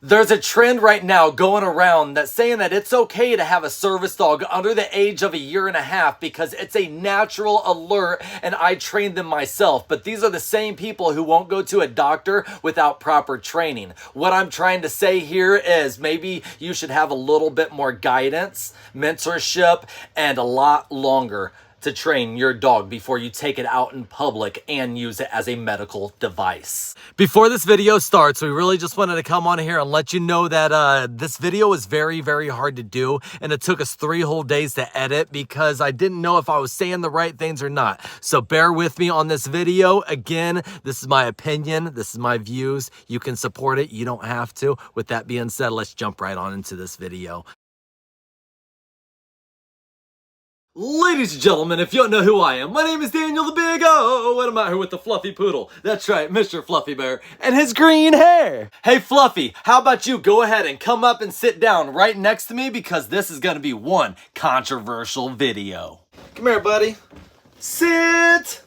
There's a trend right now going around that's saying that it's okay to have a service dog under the age of 1.5 years because it's a natural alert and I trained them myself. But these are the same people who won't go to a doctor without proper training. What I'm trying to say here is maybe you should have a little bit more guidance, mentorship, and a lot longer to train your dog before you take it out in public and use it as a medical device. Before this video starts, we really just wanted to come on here and let you know that this video is very, very hard to do, and it took us 3 whole days to edit because I didn't know if I was saying the right things or not. So bear with me on this video. Again, this is my opinion. This is my views. You can support it. You don't have to. With that being said, let's jump right on into this video. Ladies and gentlemen, if you don't know who I am, my name is Daniel the Big O, and I'm out here with the Fluffy Poodle. That's right, Mr. Fluffy Bear, and his green hair. Hey Fluffy, how about you go ahead and come up and sit down right next to me because this is gonna be one controversial video. Come here, buddy. Sit!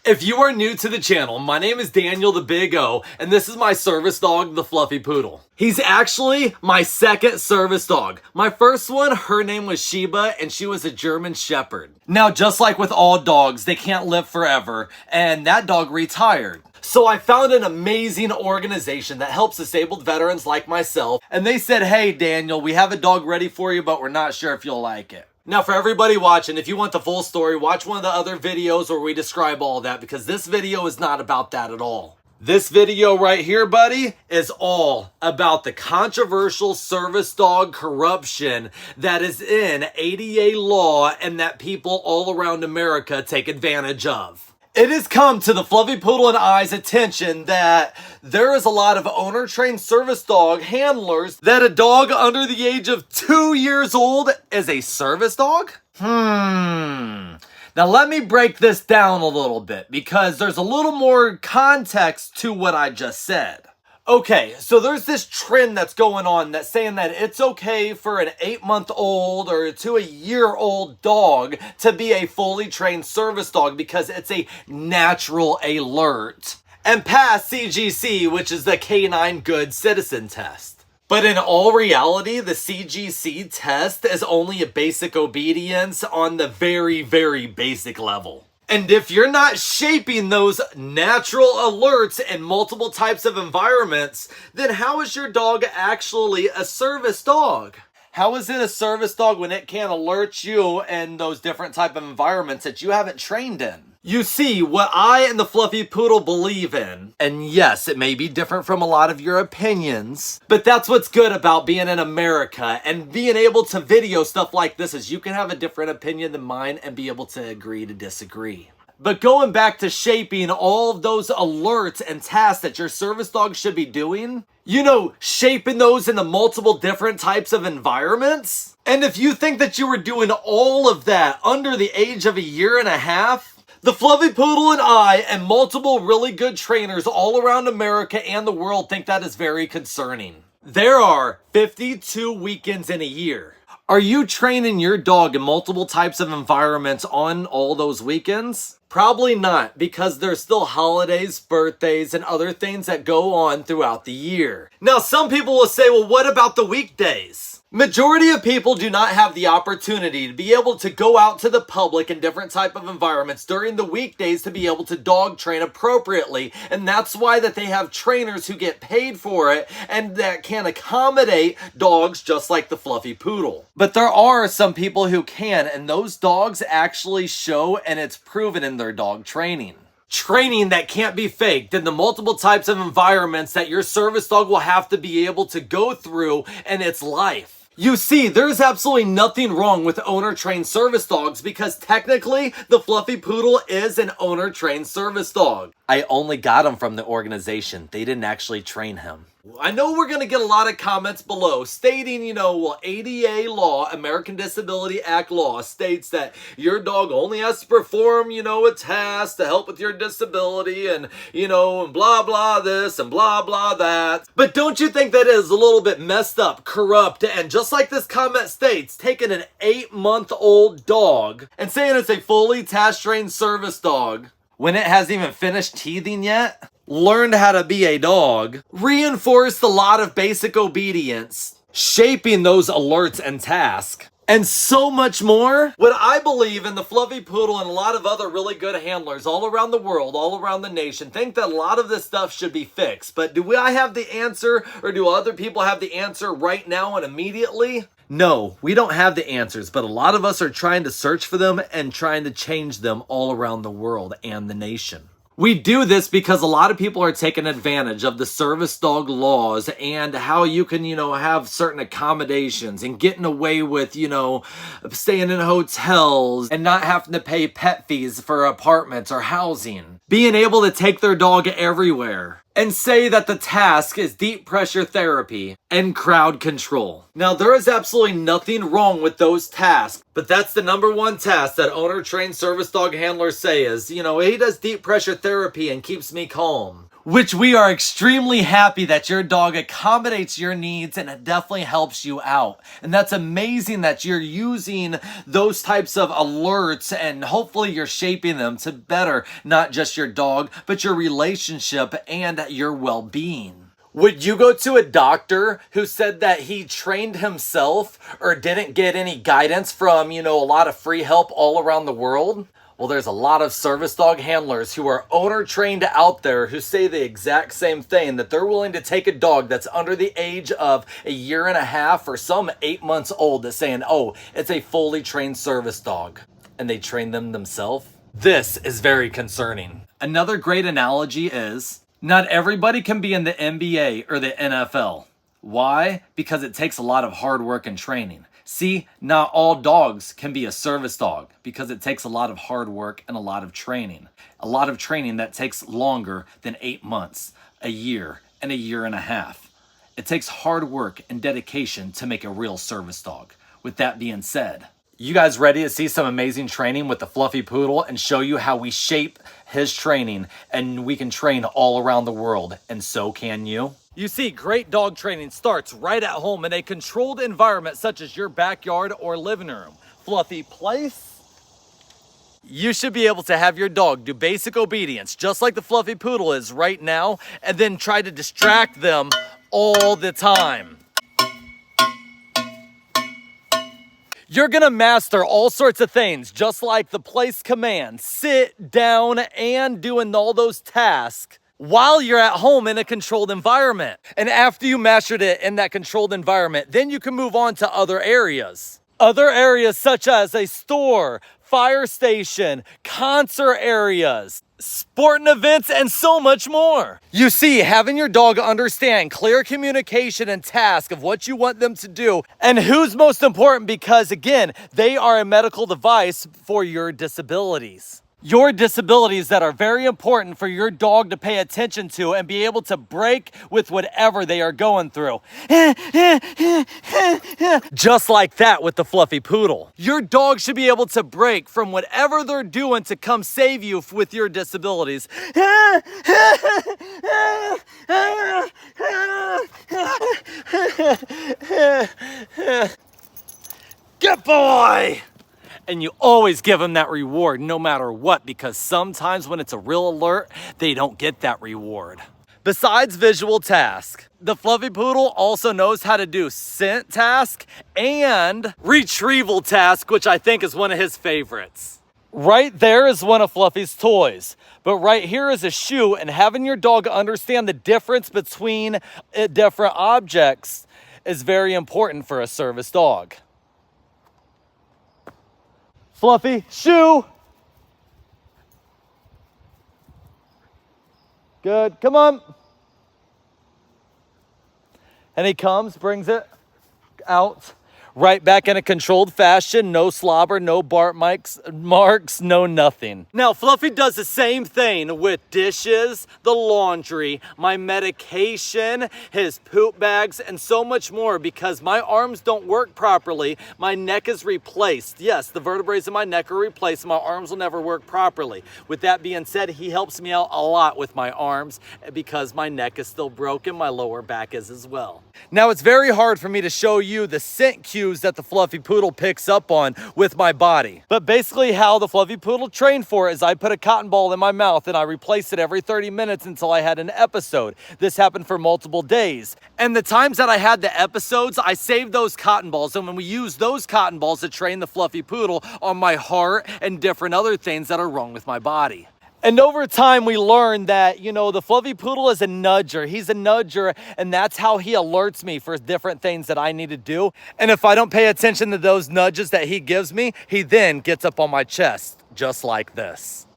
If you are new to the channel, my name is Daniel the Big O, and this is my service dog, the Fluffy Poodle. He's actually my second service dog. My first one, her name was Sheba, and she was a German Shepherd. Now, just like with all dogs, they can't live forever, and that dog retired. So I found an amazing organization that helps disabled veterans like myself, and they said, hey Daniel, we have a dog ready for you, but we're not sure if you'll like it. Now for everybody watching, if you want the full story, watch one of the other videos where we describe all that because this video is not about that at all. This video right here, buddy, is all about the controversial service dog corruption that is in ADA law and that people all around America take advantage of. It has come to the Fluffy Poodle and I's attention that there is a lot of owner-trained service dog handlers that a dog under the age of 2 years old is a service dog? Now let me break this down a little bit because there's a little more context to what I just said. Okay, so there's this trend that's going on that's saying that it's okay for an 8-month-old or to a 1-year-old dog to be a fully trained service dog because it's a natural alert and pass CGC, which is the Canine Good Citizen Test. But in all reality, the CGC test is only a basic obedience on the very, very basic level. And if you're not shaping those natural alerts in multiple types of environments, then how is your dog actually a service dog? How is it a service dog when it can't alert you in those different type of environments that you haven't trained in? You see, what I and the Fluffy Poodle believe in, and yes, it may be different from a lot of your opinions, but that's what's good about being in America and being able to video stuff like this is you can have a different opinion than mine and be able to agree to disagree. But going back to shaping all of those alerts and tasks that your service dog should be doing, you know, shaping those into multiple different types of environments. And if you think that you were doing all of that under the age of 1.5 years, the Fluffy Poodle and I and multiple really good trainers all around America and the world think that is very concerning. There are 52 weekends in a year. Are you training your dog in multiple types of environments on all those weekends? Probably not, because there's still holidays, birthdays, and other things that go on throughout the year. Now, some people will say, well, what about the weekdays? Majority of people do not have the opportunity to be able to go out to the public in different type of environments during the weekdays to be able to dog train appropriately. And that's why that they have trainers who get paid for it and that can accommodate dogs just like the Fluffy Poodle. But there are some people who can, and those dogs actually show, and it's proven in their dog training. Training that can't be faked in the multiple types of environments that your service dog will have to be able to go through in its life. You see, there's absolutely nothing wrong with owner-trained service dogs because technically the Fluffy Poodle is an owner-trained service dog. I only got him from the organization. They didn't actually train him. I know we're going to get a lot of comments below stating, you know, well, ADA law, American Disability Act law, states that your dog only has to perform, you know, a task to help with your disability and, you know, and blah, blah this and blah, blah that. But don't you think that is a little bit messed up, corrupt, and just like this comment states, taking an 8-month-old dog and saying it's a fully task-trained service dog when it hasn't even finished teething yet? learned how to be a dog, reinforced a lot of basic obedience, shaping those alerts and tasks, and so much more. What I believe in the Fluffy Poodle and a lot of other really good handlers all around the world, all around the nation, think that a lot of this stuff should be fixed. But do I have the answer, or do other people have the answer right now and immediately? No, we don't have the answers, but a lot of us are trying to search for them and trying to change them all around the world and the nation. We do this because a lot of people are taking advantage of the service dog laws and how you can, have certain accommodations and getting away with, staying in hotels and not having to pay pet fees for apartments or housing. Being able to take their dog everywhere and say that the task is deep pressure therapy and crowd control. Now, there is absolutely nothing wrong with those tasks, but that's the number one task that owner-trained service dog handlers say is, he does deep pressure therapy and keeps me calm. Which we are extremely happy that your dog accommodates your needs and it definitely helps you out. And that's amazing that you're using those types of alerts and hopefully you're shaping them to better not just your dog, but your relationship and your well-being. Would you go to a doctor who said that he trained himself or didn't get any guidance from, a lot of free help all around the world? Well, there's a lot of service dog handlers who are owner trained out there who say the exact same thing, that they're willing to take a dog that's under the age of a year and a half or some 8 months old that's saying, oh, it's a fully trained service dog, and they train them themselves. This is very concerning. Another great analogy is not everybody can be in the NBA or the NFL. Why? Because it takes a lot of hard work and training. See, not all dogs can be a service dog because it takes a lot of hard work and a lot of training. A lot of training that takes longer than 8 months, a year, and a year and a half. It takes hard work and dedication to make a real service dog. With that being said, you guys ready to see some amazing training with the Fluffy Poodle and show you how we shape his training and we can train all around the world, and so can you? You see, great dog training starts right at home in a controlled environment such as your backyard or living room. Fluffy place? You should be able to have your dog do basic obedience, just like the Fluffy Poodle is right now, and then try to distract them all the time. You're gonna master all sorts of things, just like the place command, sit down, and doing all those tasks while you're at home in a controlled environment. And after you mastered it in that controlled environment, then you can move on to other areas. Other areas such as a store, fire station, concert areas, sporting events, and so much more. You see, having your dog understand clear communication and task of what you want them to do and who's most important, because again, they are a medical device for your disabilities. Your disabilities that are very important for your dog to pay attention to and be able to break with whatever they are going through. Just like that with the Fluffy Poodle. Your dog should be able to break from whatever they're doing to come save you with your disabilities. Good boy! And you always give them that reward no matter what, because sometimes when it's a real alert, they don't get that reward. Besides visual task, the Fluffy Poodle also knows how to do scent task and retrieval task, which I think is one of his favorites. Right there is one of Fluffy's toys, but right here is a shoe, and having your dog understand the difference between different objects is very important for a service dog. Fluffy, shoe. Good, come on. And he comes, brings it out. Right back in a controlled fashion, no slobber, no bark marks, no nothing. Now, Fluffy does the same thing with dishes, the laundry, my medication, his poop bags, and so much more, because my arms don't work properly. My neck is replaced. Yes, the vertebrae in my neck are replaced. My arms will never work properly. With that being said, he helps me out a lot with my arms because my neck is still broken. My lower back is as well. Now, it's very hard for me to show you the scent cue cues that the Fluffy Poodle picks up on with my body. But basically how the Fluffy Poodle trained for it is I put a cotton ball in my mouth and I replaced it every 30 minutes until I had an episode. This happened for multiple days. And the times that I had the episodes, I saved those cotton balls, and when we used those cotton balls to train the Fluffy Poodle on my heart and different other things that are wrong with my body. And over time, we learned that, you know, the Fluffy Poodle is a nudger. He's a nudger, and that's how he alerts me for different things that I need to do. And if I don't pay attention to those nudges that he gives me, he then gets up on my chest, just like this.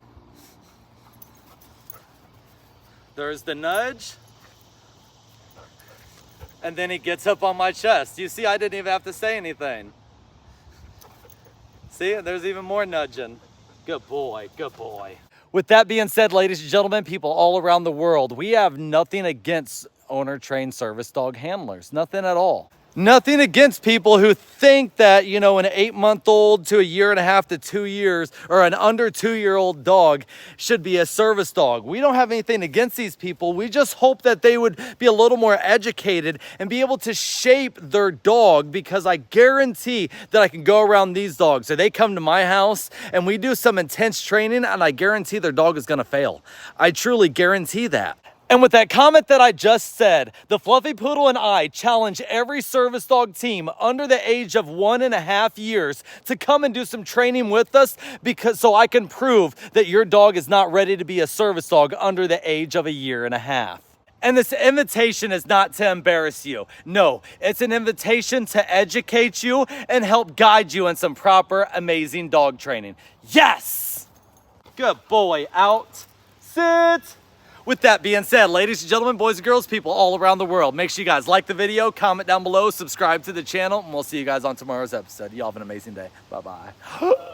There's the nudge. And then he gets up on my chest. You see, I didn't even have to say anything. See, there's even more nudging. Good boy, good boy. With that being said, ladies and gentlemen, people all around the world, we have nothing against owner-trained service dog handlers. Nothing at all. Nothing against people who think that, you know, an 8-month-old to a 1.5 to 2 years or an under 2-year-old dog should be a service dog. We don't have anything against these people. We just hope that they would be a little more educated and be able to shape their dog, because I guarantee that I can go around these dogs. So they come to my house and we do some intense training, and I guarantee their dog is going to fail. I truly guarantee that. And with that comment that I just said, the Fluffy Poodle and I challenge every service dog team under the age of 1.5 years to come and do some training with us, so I can prove that your dog is not ready to be a service dog under the age of 1.5 years. And this invitation is not to embarrass you. No, it's an invitation to educate you and help guide you in some proper, amazing dog training. Yes! Good boy. Out. Sit. With that being said, ladies and gentlemen, boys and girls, people all around the world, make sure you guys like the video, comment down below, subscribe to the channel, and we'll see you guys on tomorrow's episode. Y'all have an amazing day. Bye-bye.